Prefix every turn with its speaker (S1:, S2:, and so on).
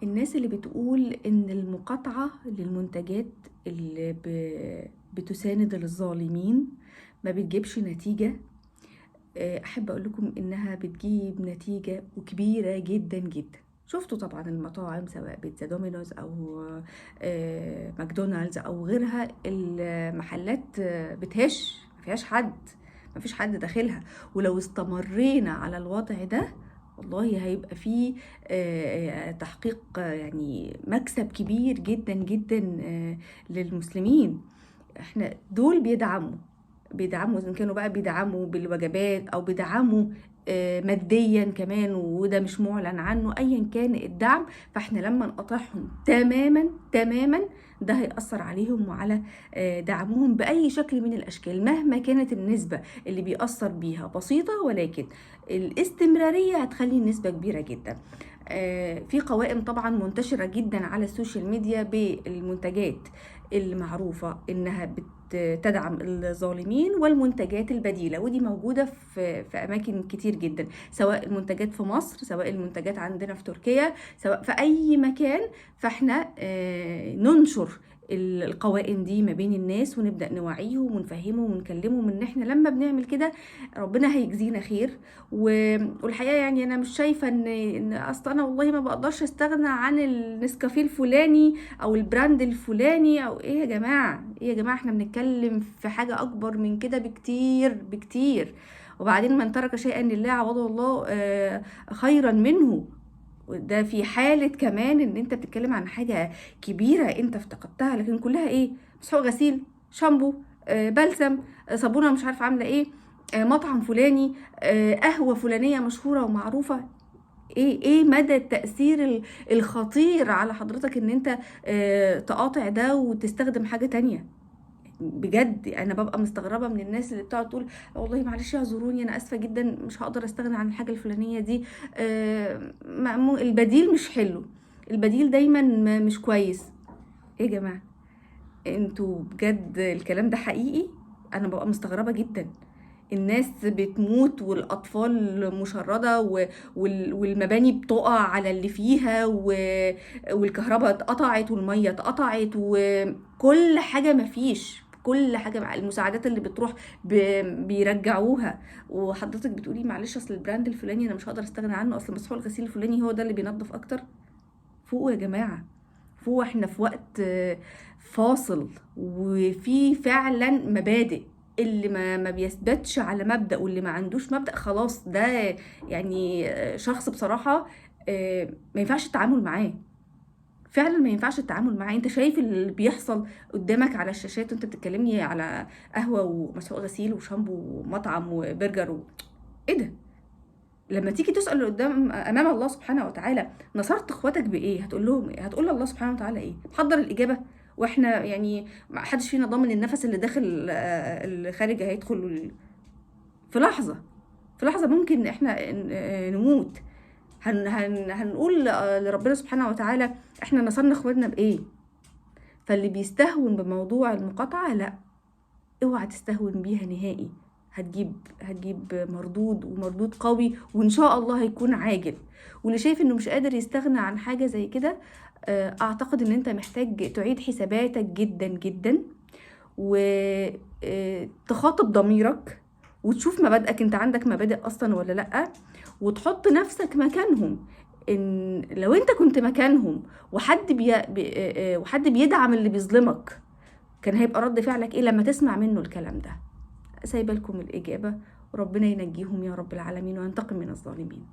S1: الناس اللي بتقول إن المقاطعة للمنتجات اللي بتساند الظالمين ما بتجيبش نتيجة. أحب أقول لكم إنها بتجيب نتيجة وكبيرة جدا جدا. شفتوا طبعا المطاعم سواء بيتزا دومينوز أو ماكدونالدز أو غيرها، المحلات بتهش، ما فيش حد داخلها. ولو استمرينا على الوضع ده والله هيبقى فيه تحقيق يعني مكسب كبير جدا جدا للمسلمين. احنا دول بيدعموا إذا كانوا بقى بيدعموا بالوجبات أو بيدعموا ماديا كمان، وده مش معلن عنه أيا كان الدعم. فاحنا لما نقطعهم تماما تماما ده هيأثر عليهم وعلى دعمهم بأي شكل من الأشكال، مهما كانت النسبة اللي بيأثر بيها بسيطة، ولكن الاستمرارية هتخلي النسبة كبيرة جدا. في قوائم طبعا منتشرة جدا على السوشيال ميديا بالمنتجات المعروفة انها تدعم الظالمين والمنتجات البديلة، ودي موجودة في أماكن كتير جدا، سواء المنتجات في مصر، سواء المنتجات عندنا في تركيا، سواء في أي مكان. فاحنا ننشر القوائم دي ما بين الناس، ونبدأ نوعيهم ونفهمهم ونكلمهم ان احنا لما بنعمل كده ربنا هيجزينا خير. والحقيقة يعني انا مش شايفة ان اصلا انا والله ما بقدرش استغنى عن النسكافيه الفلاني او البراند الفلاني او ايه. يا جماعة ايه يا جماعة، احنا بنتكلم في حاجة اكبر من كده بكتير بكتير. وبعدين من ترك شيئا لله عوضه الله خيرا منه. ده في حالة كمان ان انت بتتكلم عن حاجة كبيرة انت افتقدتها، لكن كلها ايه؟ مسحوق غسيل، شامبو، بلسم، صابونة مش عارفة عاملة ايه، مطعم فلاني، قهوة فلانية مشهورة ومعروفة. ايه مدى التأثير الخطير على حضرتك ان انت تقاطع ده وتستخدم حاجة تانية؟ بجد انا ببقى مستغربه من الناس اللي بتقعد تقول والله معلش اعذروني انا اسفه جدا مش هقدر استغنى عن الحاجه الفلانيه دي. البديل مش حلو، البديل دايما مش كويس. ايه يا جماعه، انتوا بجد الكلام ده حقيقي؟ انا ببقى مستغربه جدا. الناس بتموت والاطفال مشردة والمباني بتقع على اللي فيها والكهرباء اتقطعت والمية اتقطعت وكل حاجة مفيش، كل حاجة مع المساعدات اللي بتروح بيرجعوها. وحضرتك بتقولي معلش اصل البراند الفلاني انا مش هقدر استغنى عنه، اصل مسحوق الغسيل الفلاني هو ده اللي بينظف اكتر. فوق يا جماعة، فوق. احنا في وقت فاصل، وفي فعلا مبادئ. اللي ما بيثبتش على مبدأ واللي ما عندوش مبدأ خلاص ده يعني شخص بصراحة ما ينفعش التعامل معاه، فعلا ما ينفعش التعامل معاه. انت شايف اللي بيحصل قدامك على الشاشات وانت بتتكلمني على قهوة ومسحوق غسيل وشامبو ومطعم وبرجر ايه ده؟ لما تيجي تسأل اللي قدام امام الله سبحانه وتعالى نصرت اخواتك بايه؟ هتقول لهم ايه؟ هتقول لله سبحانه وتعالى ايه؟ حضر الاجابه. واحنا يعني ما حدش فينا ضامن النفس اللي داخل اللي خارج هيدخل في لحظه، في لحظه ممكن احنا نموت. هنقول لربنا سبحانه وتعالى احنا نصرنا اخواتنا بايه؟ فاللي بيستهون بموضوع المقاطعه لا، اوعى تستهون بيها نهائي. هتجيب مردود، ومردود قوي، وان شاء الله هيكون عاجل. واللي شايف انه مش قادر يستغنى عن حاجة زي كده اعتقد ان انت محتاج تعيد حساباتك جدا جدا، وتخاطب ضميرك وتشوف مبادئك، انت عندك مبادئ اصلا ولا لا، وتحط نفسك مكانهم. ان لو انت كنت مكانهم وحد بيدعم اللي بيظلمك كان هيبقى رد فعلك ايه لما تسمع منه الكلام ده؟ سايبه لكم الإجابة، وربنا ينجيهم يا رب العالمين وينتقم من الظالمين.